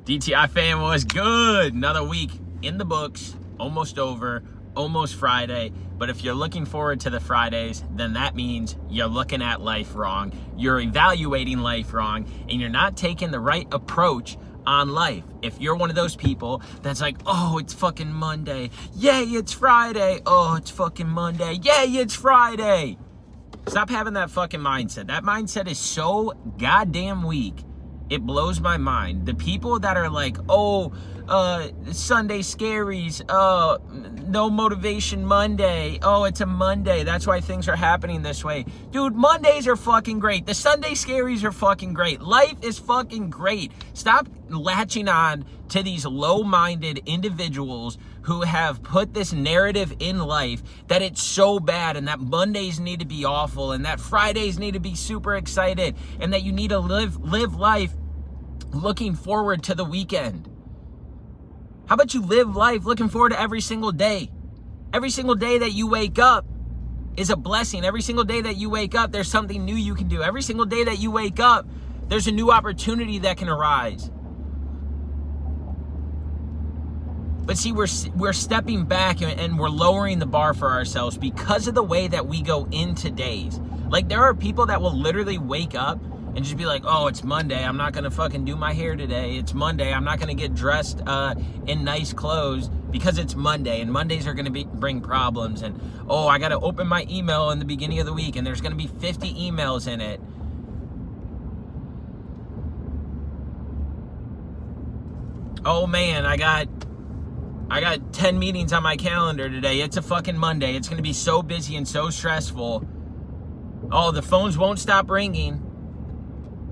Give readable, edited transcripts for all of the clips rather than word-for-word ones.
DTI fam, was good. Another week in the books, almost over, almost Friday. But if you're looking forward to the Fridays, then that means you're looking at life wrong. You're evaluating life wrong, and you're not taking the right approach on life. If you're one of those people that's like, oh, it's fucking Monday. Yay, it's Friday. Oh, it's fucking Monday. Yay, it's Friday. Stop having that fucking mindset. That mindset is so goddamn weak. It blows my mind. The people that are like, oh, Sunday scaries, no motivation Monday, oh, it's a Monday, that's why things are happening this way. Dude, Mondays are fucking great. The Sunday scaries are fucking great. Life is fucking great. Stop latching on to these low-minded individuals who have put this narrative in life that it's so bad and that Mondays need to be awful and that Fridays need to be super excited and that you need to live life looking forward to the weekend. How about you live life looking forward to every single day? Every single day that you wake up is a blessing. Every single day that you wake up, there's something new you can do. Every single day that you wake up, there's a new opportunity that can arise. But see, we're stepping back and we're lowering the bar for ourselves because of the way that we go into days. Like, there are people that will literally wake up and just be like, oh, it's Monday, I'm not gonna fucking do my hair today. It's Monday, I'm not gonna get dressed in nice clothes because it's Monday, and Mondays are gonna bring problems. And oh, I gotta open my email in the beginning of the week and there's gonna be 50 emails in it. Oh man, I got 10 meetings on my calendar today. It's a fucking Monday. It's gonna be so busy and so stressful. Oh, the phones won't stop ringing.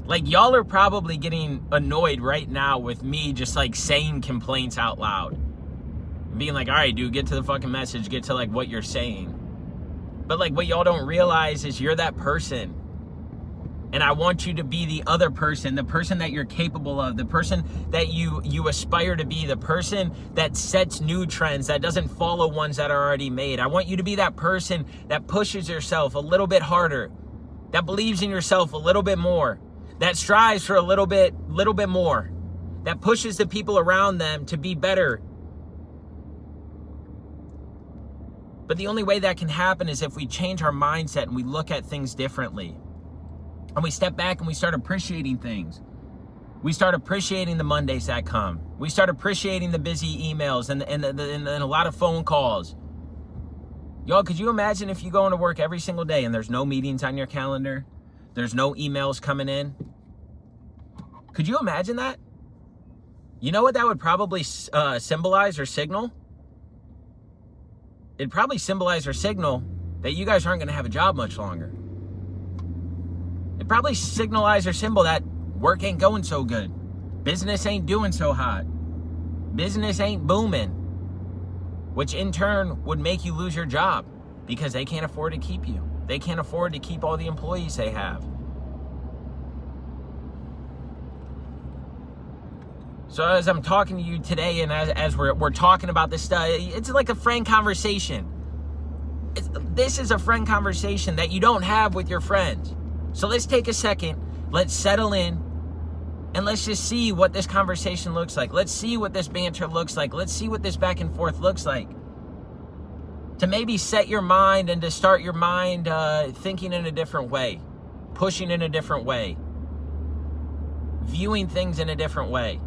Like, y'all are probably getting annoyed right now with me just like saying complaints out loud. Being like, all right, dude, get to the fucking message, get to like what you're saying. But like, what y'all don't realize is you're that person. And I want you to be the other person, the person that you're capable of, the person that you aspire to be, the person that sets new trends, that doesn't follow ones that are already made. I want you to be that person that pushes yourself a little bit harder, that believes in yourself a little bit more, that strives for a little bit more, that pushes the people around them to be better. But the only way that can happen is if we change our mindset and we look at things differently. And we step back and we start appreciating things. We start appreciating the Mondays that come. We start appreciating the busy emails and a lot of phone calls. Y'all, could you imagine if you go into work every single day and there's no meetings on your calendar? There's no emails coming in? Could you imagine that? You know what that would probably symbolize or signal? It'd probably symbolize or signal that you guys aren't going to have a job much longer. It probably signalize or symbol that work ain't going so good. Business ain't doing so hot. Business ain't booming. Which in turn would make you lose your job because they can't afford to keep you. They can't afford to keep all the employees they have. So as I'm talking to you today and as we're talking about this stuff, it's like a friend conversation. This is a friend conversation that you don't have with your friends. So let's take a second, let's settle in, and let's just see what this conversation looks like. Let's see what this banter looks like. Let's see what this back and forth looks like. To maybe set your mind and to start your mind thinking in a different way, pushing in a different way, viewing things in a different way.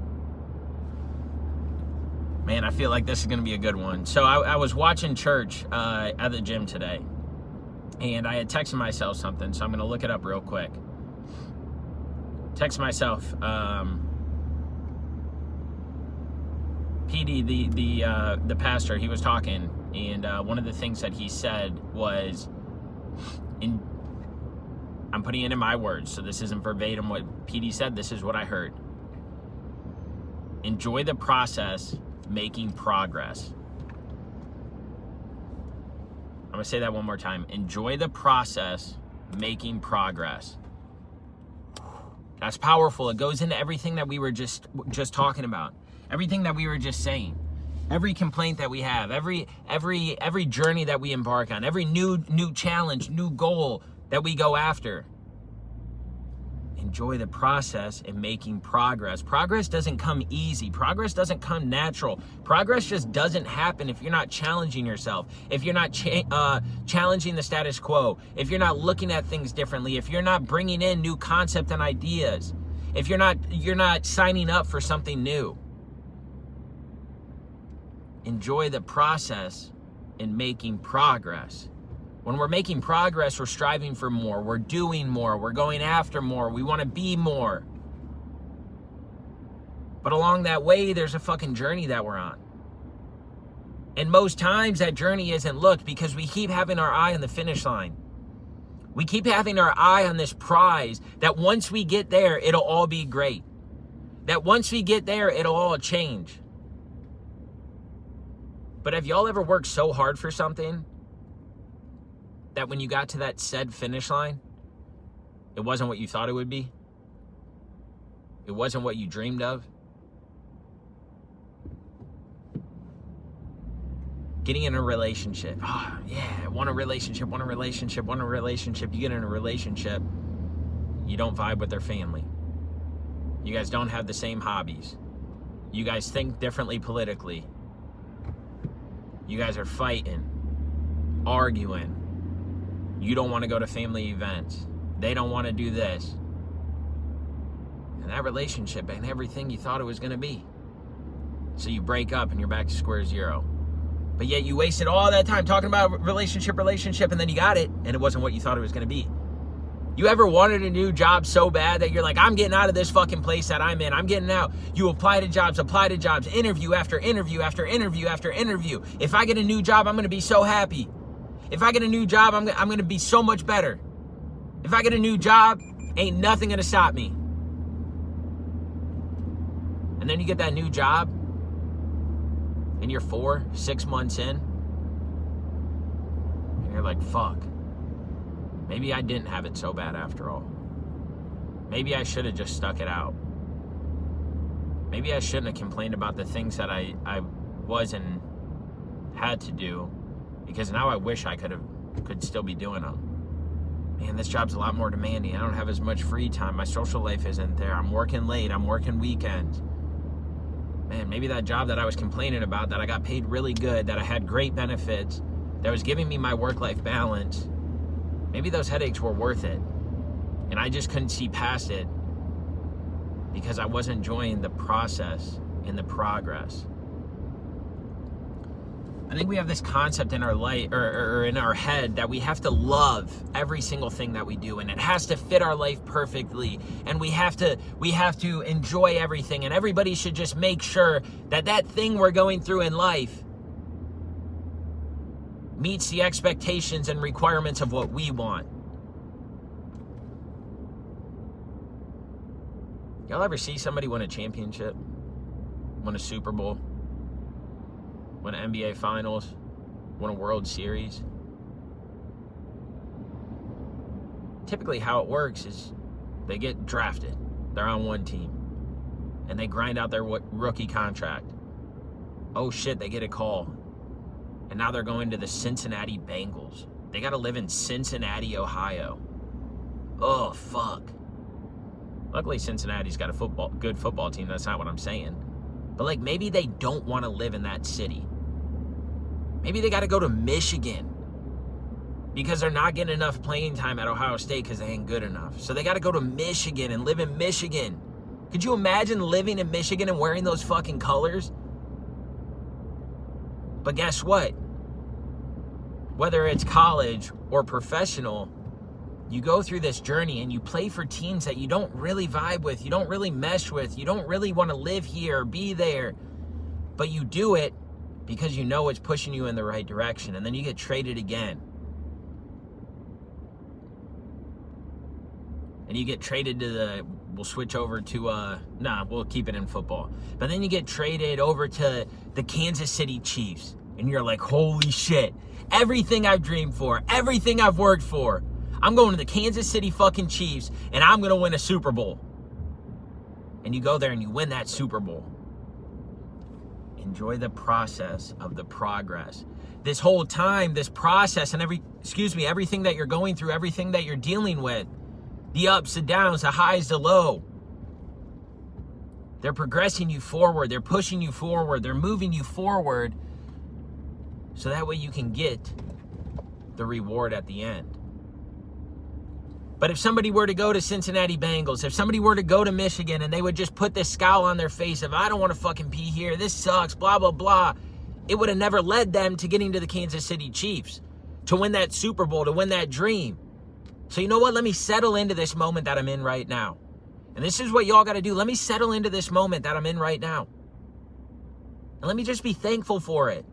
Man, I feel like this is going to be a good one. So I was watching church at the gym today. And I had texted myself something, so I'm going to look it up real quick. Text myself, PD, the pastor, he was talking, and one of the things that he said was, I'm putting it in my words, so this isn't verbatim what PD said, this is what I heard. Enjoy the process, making progress. I'm gonna say that one more time. Enjoy the process, making progress. That's powerful. It goes into everything that we were just talking about. Everything that we were just saying. Every complaint that we have, every journey that we embark on, every new challenge, new goal that we go after. Enjoy the process in making progress. Progress doesn't come easy. Progress doesn't come natural. Progress just doesn't happen if you're not challenging yourself, if you're not challenging the status quo, if you're not looking at things differently, if you're not bringing in new concepts and ideas, if you're not signing up for something new. Enjoy the process in making progress. When we're making progress, we're striving for more, we're doing more, we're going after more, we want to be more. But along that way, there's a fucking journey that we're on. And most times that journey isn't looked because we keep having our eye on the finish line. We keep having our eye on this prize that once we get there, it'll all be great. That once we get there, it'll all change. But have y'all ever worked so hard for something that when you got to that said finish line, it wasn't what you thought it would be? It wasn't what you dreamed of? Getting in a relationship. Oh, yeah, want a relationship. You get in a relationship, you don't vibe with their family. You guys don't have the same hobbies. You guys think differently politically. You guys are fighting, arguing. You don't want to go to family events. They don't want to do this. And that relationship ain't everything you thought it was going to be. So you break up and you're back to square zero. But yet you wasted all that time talking about relationship, and then you got it, and it wasn't what you thought it was going to be. You ever wanted a new job so bad that you're like, I'm getting out of this fucking place that I'm in. I'm getting out. You apply to jobs, interview after interview after interview after interview. If I get a new job, I'm going to be so happy. If I get a new job, I'm going to be so much better. If I get a new job, ain't nothing going to stop me. And then you get that new job, and you're 4-6 months in, and you're like, fuck. Maybe I didn't have it so bad after all. Maybe I should have just stuck it out. Maybe I shouldn't have complained about the things that I was and had to do, because now I wish I could still be doing them. Man, this job's a lot more demanding. I don't have as much free time. My social life isn't there. I'm working late. I'm working weekends. Man, maybe that job that I was complaining about, that I got paid really good, that I had great benefits, that was giving me my work-life balance, maybe those headaches were worth it. And I just couldn't see past it because I wasn't enjoying the process and the progress. I think we have this concept in our life or in our head that we have to love every single thing that we do, and it has to fit our life perfectly, and we have to enjoy everything, and everybody should just make sure that that thing we're going through in life meets the expectations and requirements of what we want. Y'all ever see somebody win a championship? Win a Super Bowl? Win an NBA Finals? Win a World Series? Typically how it works is they get drafted. They're on one team. And they grind out their rookie contract. Oh shit, they get a call. And now they're going to the Cincinnati Bengals. They got to live in Cincinnati, Ohio. Oh, fuck. Luckily, Cincinnati's got a good football team. That's not what I'm saying. But, like, maybe they don't want to live in that city. Maybe they got to go to Michigan because they're not getting enough playing time at Ohio State because they ain't good enough. So they got to go to Michigan and live in Michigan. Could you imagine living in Michigan and wearing those fucking colors? But guess what? Whether it's college or professional, you go through this journey and you play for teams that you don't really vibe with, you don't really mesh with, you don't really want to live here or be there, but you do it because you know it's pushing you in the right direction, and then you get traded again. And you get traded to we'll switch over to, we'll keep it in football. But then you get traded over to the Kansas City Chiefs, and you're like, holy shit, everything I've dreamed for, everything I've worked for, I'm going to the Kansas City fucking Chiefs, and I'm going to win a Super Bowl. And you go there and you win that Super Bowl. Enjoy the process of the progress. This whole time, this process and everything that you're going through, everything that you're dealing with, the ups, the downs, the highs, the low. They're progressing you forward. They're pushing you forward. They're moving you forward so that way you can get the reward at the end. But if somebody were to go to Cincinnati Bengals, if somebody were to go to Michigan and they would just put this scowl on their face of, I don't want to fucking be here, this sucks, blah, blah, blah, it would have never led them to getting to the Kansas City Chiefs, to win that Super Bowl, to win that dream. So you know what? Let me settle into this moment that I'm in right now. And this is what y'all got to do. Let me settle into this moment that I'm in right now. And let me just be thankful for it.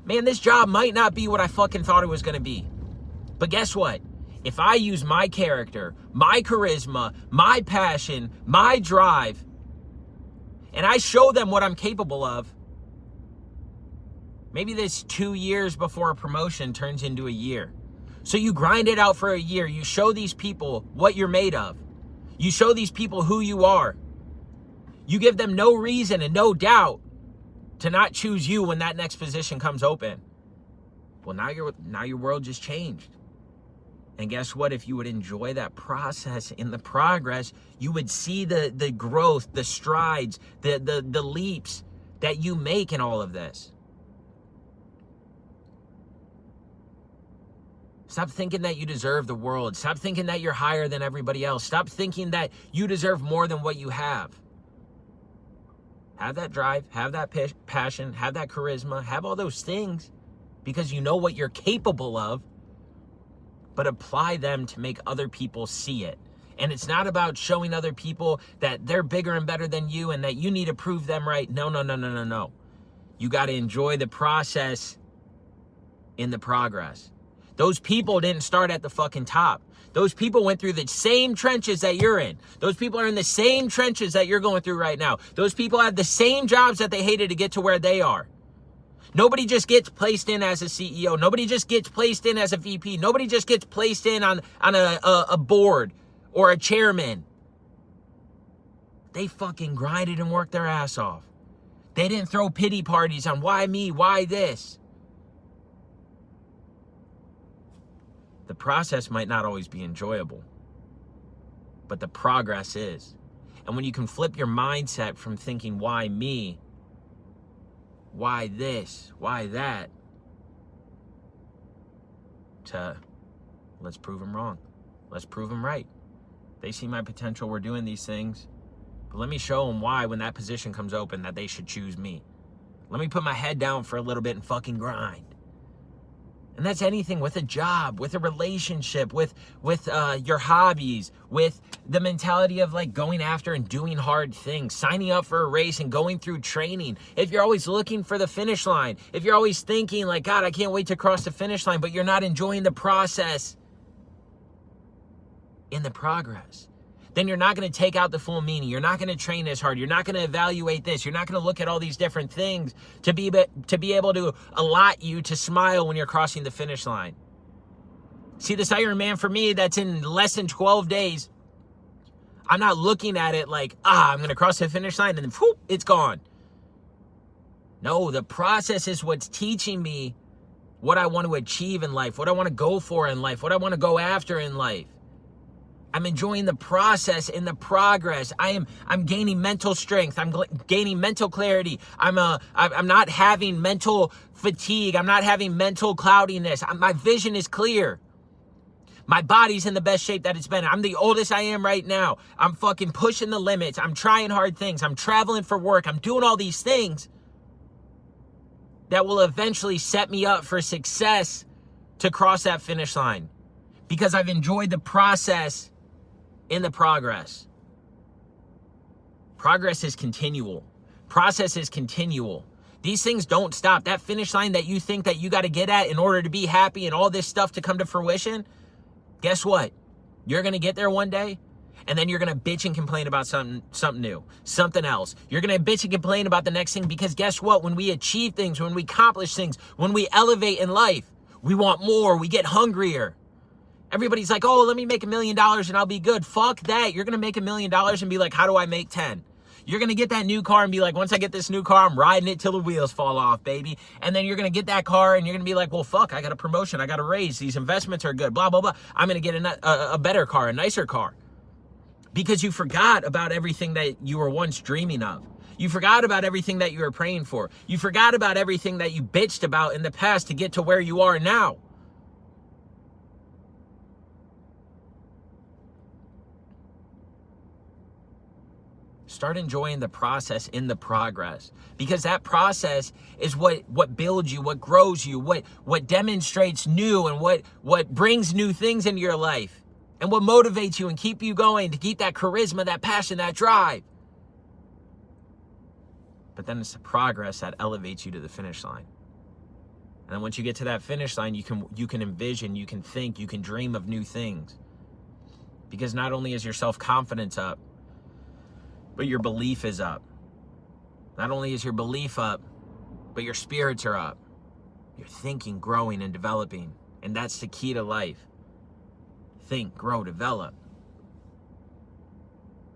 Man, this job might not be what I fucking thought it was going to be. But guess what? If I use my character, my charisma, my passion, my drive, and I show them what I'm capable of, maybe this 2 years before a promotion turns into a year. So you grind it out for a year. You show these people what you're made of. You show these people who you are. You give them no reason and no doubt to not choose you when that next position comes open. Well, now your world just changed. And guess what? If you would enjoy that process in the progress, you would see the growth, the strides, the leaps that you make in all of this. Stop thinking that you deserve the world. Stop thinking that you're higher than everybody else. Stop thinking that you deserve more than what you have. Have that drive, have that passion, have that charisma, have all those things because you know what you're capable of, but apply them to make other people see it. And it's not about showing other people that they're bigger and better than you and that you need to prove them right. No. You got to enjoy the process in the progress. Those people didn't start at the fucking top. Those people went through the same trenches that you're in. Those people are in the same trenches that you're going through right now. Those people have the same jobs that they hated to get to where they are. Nobody just gets placed in as a CEO. Nobody just gets placed in as a VP. Nobody just gets placed in on a board or a chairman. They fucking grinded and worked their ass off. They didn't throw pity parties on why me, why this. The process might not always be enjoyable, but the progress is. And when you can flip your mindset from thinking, why me, why this, why that, to let's prove them wrong. Let's prove them right. They see my potential. We're doing these things. But let me show them why when that position comes open that they should choose me. Let me put my head down for a little bit and fucking grind. And that's anything with a job, with a relationship, with your hobbies, with the mentality of like going after and doing hard things, signing up for a race and going through training. If you're always looking for the finish line, if you're always thinking like, God, I can't wait to cross the finish line, but you're not enjoying the process in the progress, then you're not going to take out the full meaning. You're not going to train as hard. You're not going to evaluate this. You're not going to look at all these different things to be able to allot you to smile when you're crossing the finish line. See, this Ironman for me, that's in less than 12 days. I'm not looking at it like, I'm going to cross the finish line and then whoop, it's gone. No, the process is what's teaching me what I want to achieve in life, what I want to go for in life, what I want to go after in life. I'm enjoying the process in the progress. I'm gaining mental strength. I'm gaining mental clarity. I'm not having mental fatigue. I'm not having mental cloudiness. My vision is clear. My body's in the best shape that it's been. I'm the oldest I am right now. I'm fucking pushing the limits. I'm trying hard things. I'm traveling for work. I'm doing all these things that will eventually set me up for success to cross that finish line because I've enjoyed the process in the progress. Progress is continual. Process is continual. These things don't stop. That finish line that you think that you got to get at in order to be happy and all this stuff to come to fruition, guess what? You're going to get there one day, and then you're going to bitch and complain about something new, something else. You're going to bitch and complain about the next thing because guess what? When we achieve things, when we accomplish things, when we elevate in life, we want more. We get hungrier. Everybody's like, oh, let me make $1 million and I'll be good. Fuck that. You're going to make $1 million and be like, how do I make 10? You're going to get that new car and be like, once I get this new car, I'm riding it till the wheels fall off, baby. And then you're going to get that car and you're going to be like, well, fuck, I got a promotion. I got a raise. These investments are good, blah, blah, blah. I'm going to get a better car, a nicer car. because you forgot about everything that you were once dreaming of. You forgot about everything that you were praying for. You forgot about everything that you bitched about in the past to get to where you are now. Start enjoying the process in the progress, because that process is what builds you, what grows you, what demonstrates new, and what brings new things into your life, and what motivates you and keep you going, to keep that charisma, that passion, that drive. But then it's the progress that elevates you to the finish line. And then once you get to that finish line, you can envision, you can think, you can dream of new things. Because not only is your self-confidence up, but your belief is up. Not only is your belief up, but your spirits are up. You're thinking, growing, and developing. And that's the key to life. Think, grow, develop.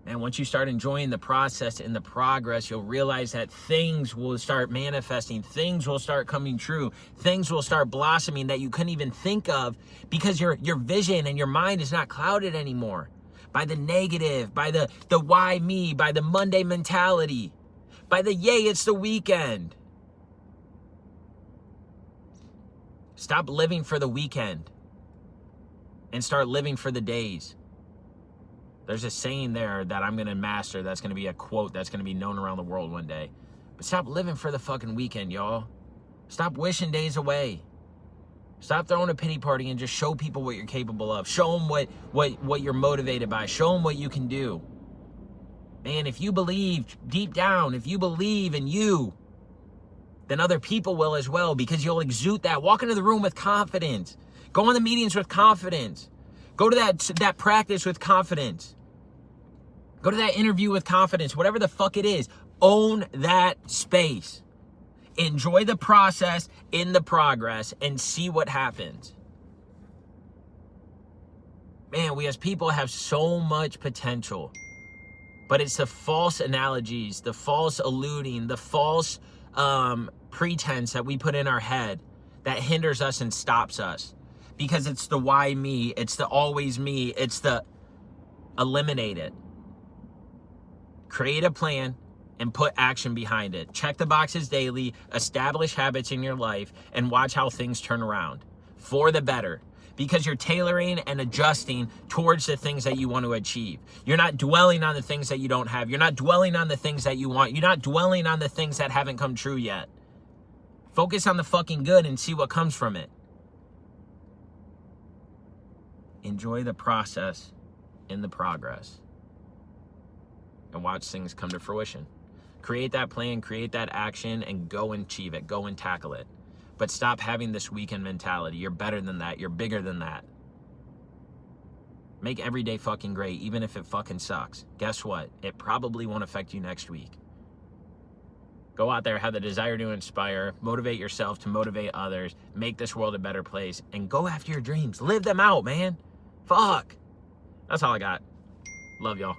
And once you start enjoying the process and the progress, you'll realize that things will start manifesting. Things will start coming true. Things will start blossoming that you couldn't even think of, because your vision and your mind is not clouded anymore by the negative, by the why me, by the Monday mentality, by the yay, it's the weekend. Stop living for the weekend and start living for the days. There's a saying there that I'm going to master, that's going to be a quote that's going to be known around the world one day. But stop living for the fucking weekend, y'all. Stop wishing days away. Stop throwing a pity party and just show people what you're capable of. Show them what you're motivated by. Show them what you can do. Man, if you believe deep down, if you believe in you, then other people will as well, because you'll exude that. Walk into the room with confidence. Go on the meetings with confidence. Go to that practice with confidence. Go to that interview with confidence. Whatever the fuck it is, own that space. Enjoy the process in the progress and see what happens. Man, we as people have so much potential, but it's the false analogies, the false alluding, the false pretense that we put in our head that hinders us and stops us, because it's the why me, it's the always me, it's the eliminate it. Create a plan and put action behind it. Check the boxes daily, establish habits in your life, and watch how things turn around for the better, because you're tailoring and adjusting towards the things that you want to achieve. You're not dwelling on the things that you don't have. You're not dwelling on the things that you want. You're not dwelling on the things that haven't come true yet. Focus on the fucking good and see what comes from it. Enjoy the process in the progress, and watch things come to fruition. Create that plan, create that action, and go and achieve it. Go and tackle it. But stop having this weekend mentality. You're better than that. You're bigger than that. Make every day fucking great, even if it fucking sucks. Guess what? It probably won't affect you next week. Go out there, have the desire to inspire, motivate yourself to motivate others, make this world a better place, and go after your dreams. Live them out, man. Fuck. That's all I got. Love y'all.